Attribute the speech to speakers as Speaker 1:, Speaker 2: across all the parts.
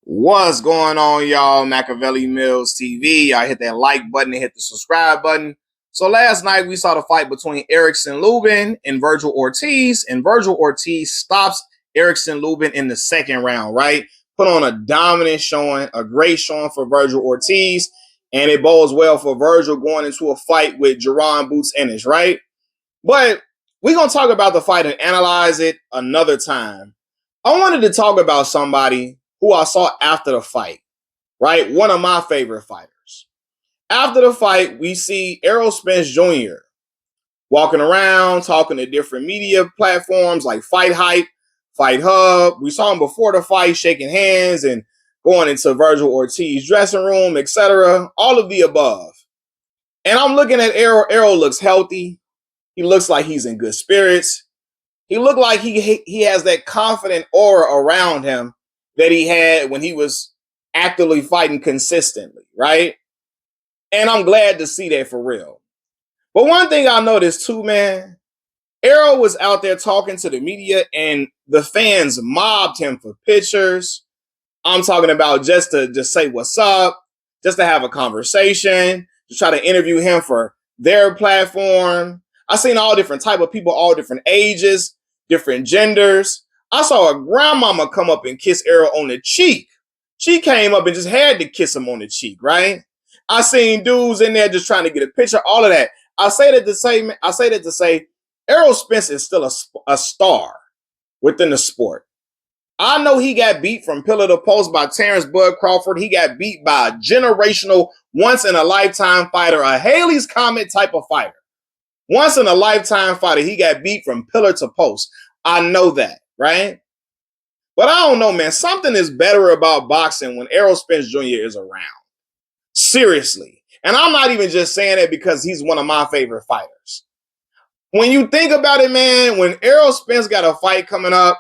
Speaker 1: What's going on, y'all? Machiavelli Mills TV. Y'all hit that like button and hit the subscribe button. So last night we saw the fight between Erickson Lubin and Virgil Ortiz, and Virgil Ortiz stops Erickson Lubin in the second round, right? Put on a dominant showing, a great showing for Virgil Ortiz, and it bodes well for Virgil going into a fight with Jaron Boots Ennis, right? But we're going to talk about the fight and analyze it another time. I wanted to talk about somebody who I saw after the fight, right? One of my favorite fighters. After the fight, we see Errol Spence Jr. walking around, talking to different media platforms like Fight Hype, Fight Hub. We saw him before the fight shaking hands and going into Virgil Ortiz's dressing room, etc. All of the above. And I'm looking at Errol. Errol looks healthy. He looks like he's in good spirits. He looked like he has that confident aura around him that he had when he was actively fighting consistently, right? And I'm glad to see that for real. But one thing I noticed too, man, Errol was out there talking to the media and the fans mobbed him for pictures. I'm talking about just to just say what's up, just to have a conversation, to try to interview him for their platform. I seen all different type of people, all different ages, different genders. I saw a grandmama come up and kiss Errol on the cheek. She came up and just had to kiss him on the cheek, right? I seen dudes in there just trying to get a picture, all of that. I say that to say, Errol Spence is still a star within the sport. I know he got beat from pillar to post by Terrence Bud Crawford. He got beat by a generational, once in a lifetime fighter, a Haley's Comet type of fighter. Once in a lifetime fighter, he got beat from pillar to post. I know that, right? But I don't know, man. Something is better about boxing when Errol Spence Jr. is around. Seriously. And I'm not even just saying that because he's one of my favorite fighters. When you think about it, man, when Errol Spence got a fight coming up,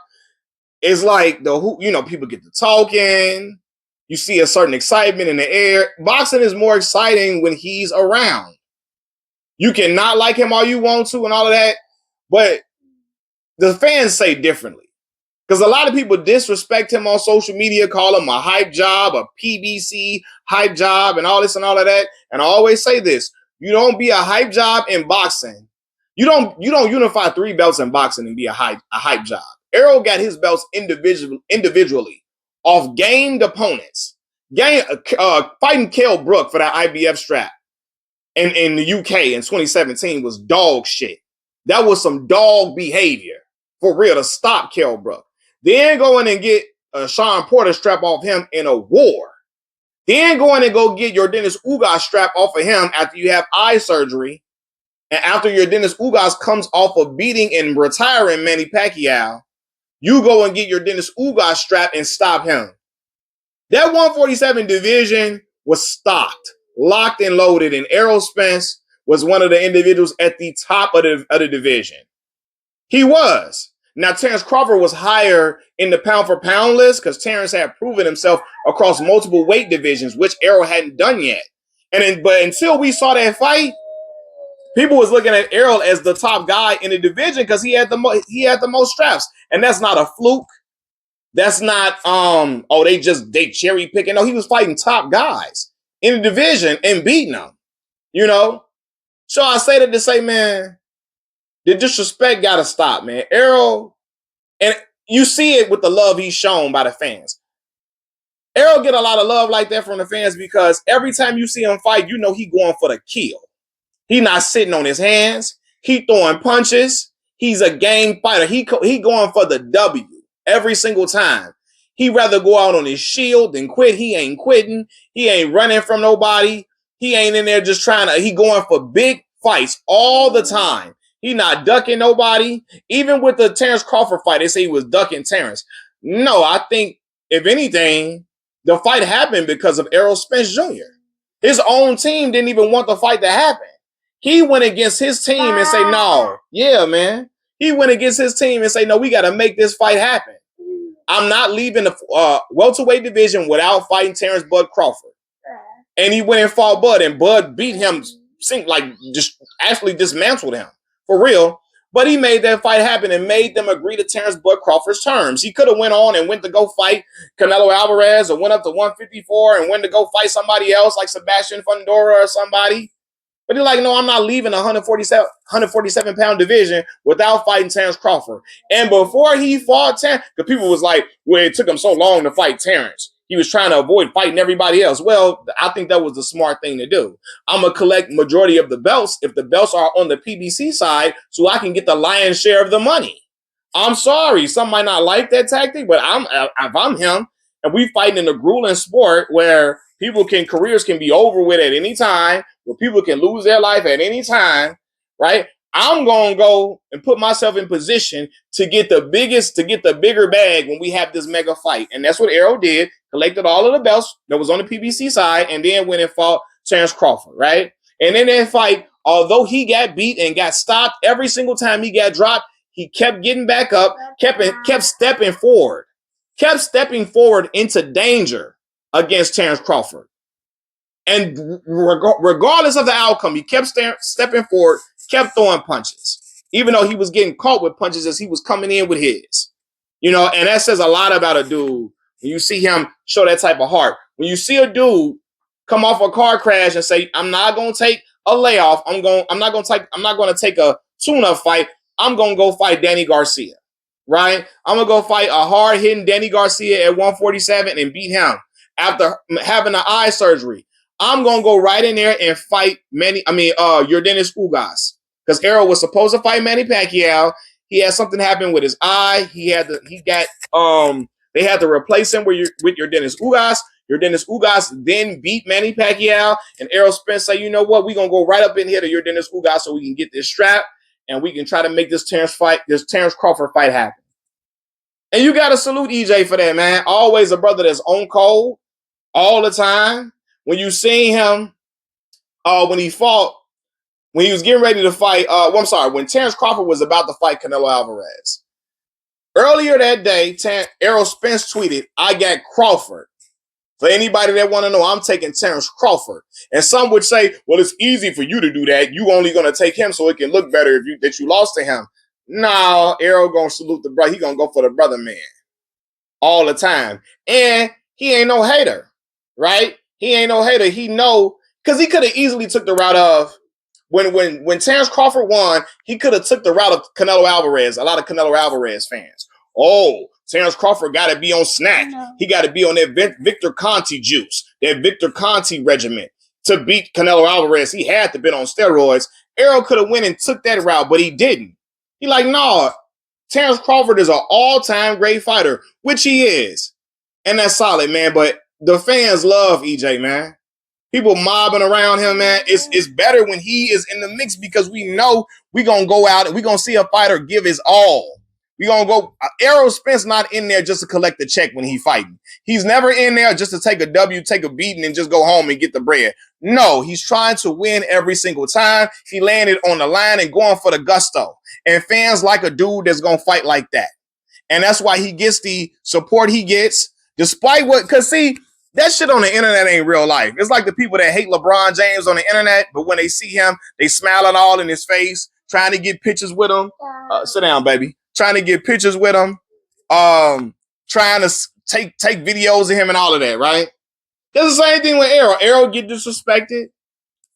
Speaker 1: it's like people get to talking. You see a certain excitement in the air. Boxing is more exciting when he's around. You can not like him all you want to and all of that, but the fans say differently. Because a lot of people disrespect him on social media, call him a hype job, a PBC hype job, and all this and all of that. And I always say this: you don't be a hype job in boxing. You don't unify 3 belts in boxing and be a hype job. Errol got his belts individually off gamed opponents. Fighting Kell Brook for that IBF strap in the UK in 2017 was dog shit. That was some dog behavior for real to stop Kell Brook. Then go in and get a Sean Porter strap off him in a war. Then go in and go get your Dennis Ugas strap off of him after you have eye surgery. And after your Dennis Ugas comes off of beating and retiring Manny Pacquiao, you go and get your Dennis Ugas strap and stop him. That 147 division was stocked, locked and loaded, and Errol Spence was one of the individuals at the top of the division. He was. Now, Terrence Crawford was higher in the pound-for-pound list because Terrence had proven himself across multiple weight divisions, which Errol hadn't done yet. But until we saw that fight, people was looking at Errol as the top guy in the division because he had the most straps, and that's not a fluke. That's not they cherry picking. No, he was fighting top guys in the division and beating them. So I say that to say, man, the disrespect gotta stop, man. Errol, and you see it with the love he's shown by the fans. Errol get a lot of love like that from the fans because every time you see him fight, you know he going for the kill. He not sitting on his hands. He throwing punches. He's a game fighter. He going for the W every single time. He'd rather go out on his shield than quit. He ain't quitting. He ain't running from nobody. He ain't in there just he going for big fights all the time. He not ducking nobody. Even with the Terrence Crawford fight, they say he was ducking Terrence. No, I think, if anything, the fight happened because of Errol Spence Jr. His own team didn't even want the fight to happen. He went against his team and say, no. Yeah, man. He went against his team and say, no, we got to make this fight happen. I'm not leaving the welterweight division without fighting Terrence Bud Crawford. And he went and fought Bud, and Bud beat him, just actually dismantled him. For real. But he made that fight happen and made them agree to Terrence Bud Crawford's terms. He could have went on and went to go fight Canelo Alvarez or went up to 154 and went to go fight somebody else like Sebastian Fundora or somebody. But he's like, no, I'm not leaving a 147 pound division without fighting Terrence Crawford. And before he fought Terrence, because people was like, well, it took him so long to fight Terrence. He was trying to avoid fighting everybody else. Well, I think that was the smart thing to do. I'm going to collect majority of the belts if the belts are on the PBC side so I can get the lion's share of the money. I'm sorry. Some might not like that tactic, but if I'm him and we fighting in a grueling sport where careers can be over with at any time, where people can lose their life at any time, right? I'm going to go and put myself in position to get the bigger bag when we have this mega fight. And that's what Errol did, collected all of the belts that was on the PBC side, and then went and fought Terrence Crawford, right? And in that fight, although he got beat and got stopped every single time he got dropped, he kept getting back up, kept stepping forward into danger against Terrence Crawford. And regardless of the outcome, he kept stepping forward, kept throwing punches, even though he was getting caught with punches as he was coming in with his. And that says a lot about a dude when you see him show that type of heart. When you see a dude come off a car crash and say, I'm not going to take a layoff. I'm not going to take a tune-up fight. I'm going to go fight Danny Garcia, right? I'm going to go fight a hard-hitting Danny Garcia at 147 and beat him after having an eye surgery. I'm going to go right in there and fight Yordenis Ugas. Because Errol was supposed to fight Manny Pacquiao. He had something happen with his eye. They had to replace him with Yordenis Ugas. Yordenis Ugas then beat Manny Pacquiao. And Errol Spence said, you know what? We're going to go right up in here to Yordenis Ugas so we can get this strap and we can try to make this Terrence Crawford fight happen. And you got to salute EJ for that, man. Always a brother that's on cold all the time. When you seen him, when he was getting ready to fight, when Terrence Crawford was about to fight Canelo Alvarez. Earlier that day, Errol Spence tweeted, I got Crawford. For anybody that want to know, I'm taking Terrence Crawford. And some would say, well, it's easy for you to do that. You only going to take him so it can look better that you lost to him. No, Errol going to salute the brother. He going to go for the brother man all the time. And he ain't no hater, right? He ain't no hater. He know, because he could have easily took the route of, when Terrence Crawford won, he could have took the route of Canelo Alvarez, a lot of Canelo Alvarez fans. Oh, Terrence Crawford got to be on snack. He got to be on that Victor Conti juice, that Victor Conti regimen to beat Canelo Alvarez. He had to be on steroids. Errol could have went and took that route, but he didn't. He like, no, Terrence Crawford is an all-time great fighter, which he is. And that's solid, man. But the fans love EJ, man. People mobbing around him, man. It's better when he is in the mix because we know we're going to go out and we're going to see a fighter give his all. We're going to go. Errol Spence not in there just to collect the check when he's fighting. He's never in there just to take a W, take a beating, and just go home and get the bread. No, he's trying to win every single time. He landed on the line and going for the gusto. And fans like a dude that's going to fight like that. And that's why he gets the support he gets, despite what, because see, that shit on the internet ain't real life. It's like the people that hate LeBron James on the internet, but when they see him, they smiling all in his face, trying to get pictures with him. Sit down, baby. Trying to get pictures with him. Trying to take videos of him and all of that, right? It's the same thing with Errol. Errol get disrespected.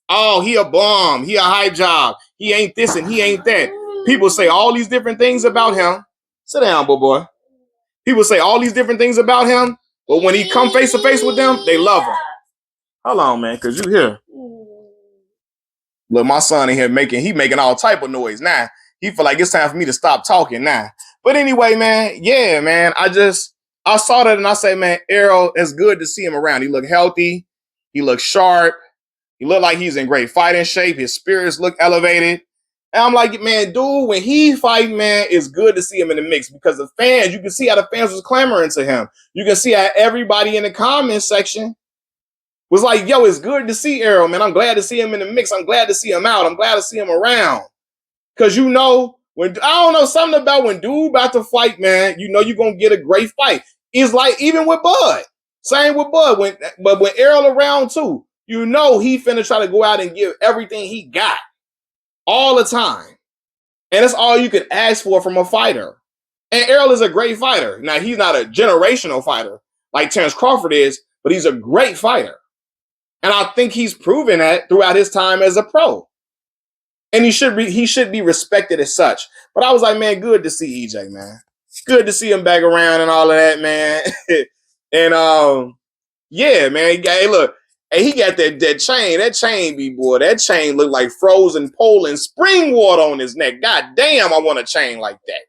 Speaker 1: Oh, he a bum. He a hype job. He ain't this and he ain't that. People say all these different things about him. Sit down, boy. People say all these different things about him, but when he come face to face with them, they love him. Hold on, man, because you here. Look, my son in here making all type of noise now. He feel like it's time for me to stop talking now. But anyway, man, yeah, man, I saw that and I say, man, Errol, it's good to see him around. He look healthy. He look sharp. He look like he's in great fighting shape. His spirits look elevated. And I'm like, man, dude, when he fight, man, it's good to see him in the mix because the fans, you can see how the fans was clamoring to him. You can see how everybody in the comments section was like, yo, it's good to see Errol, man. I'm glad to see him in the mix. I'm glad to see him out. I'm glad to see him around. Because you know, something about when dude about to fight, man, you know you're going to get a great fight. It's like even with Bud. Same with Bud. But when Errol around too, you know he finna try to go out and give everything he got all the time. And that's all you can ask for from a fighter. And Errol is a great fighter. Now, he's not a generational fighter like Terrence Crawford is, but he's a great fighter. And I think he's proven that throughout his time as a pro. And he should be respected as such. But I was like, man, good to see EJ, man. Good to see him back around and all of that, man. And yeah, man. Hey, look, hey, he got that chain. That chain, boy. That chain looked like frozen Poland spring water on his neck. God damn, I want a chain like that.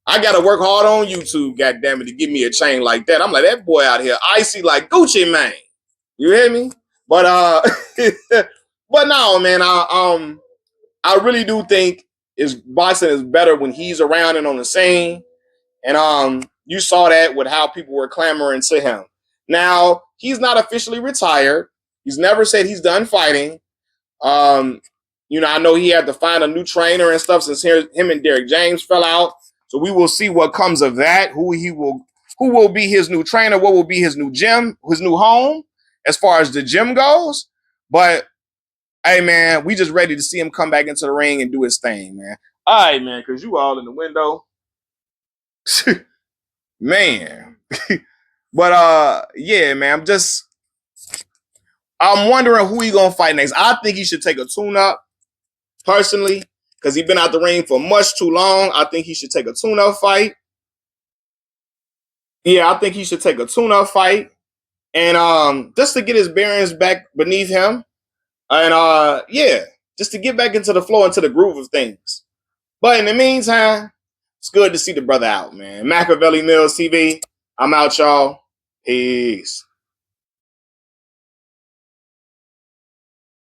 Speaker 1: I gotta work hard on YouTube, God damn it, to give me a chain like that. I'm like, that boy out here icy like Gucci Mane. You hear me? But but no, man, I really do think boxing is better when he's around and on the scene. And you saw that with how people were clamoring to him. Now, he's not officially retired. He's never said he's done fighting. I know he had to find a new trainer and stuff since him and Derek James fell out. So we will see what comes of that, who will be his new trainer, what will be his new gym, his new home, as far as the gym goes. But hey, man, we just ready to see him come back into the ring and do his thing, man. All right, man, because you all in the window. Man. But yeah, man, I'm wondering who he gonna fight next. I think he should take a tune-up, personally, because he's been out the ring for much too long. I think he should take a tune-up fight. Yeah, I think he should take a tune-up fight. And just to get his bearings back beneath him. And yeah, just to get back into the flow, into the groove of things. But in the meantime, it's good to see the brother out, man. Machiavelli Mills TV. I'm out, y'all. Peace.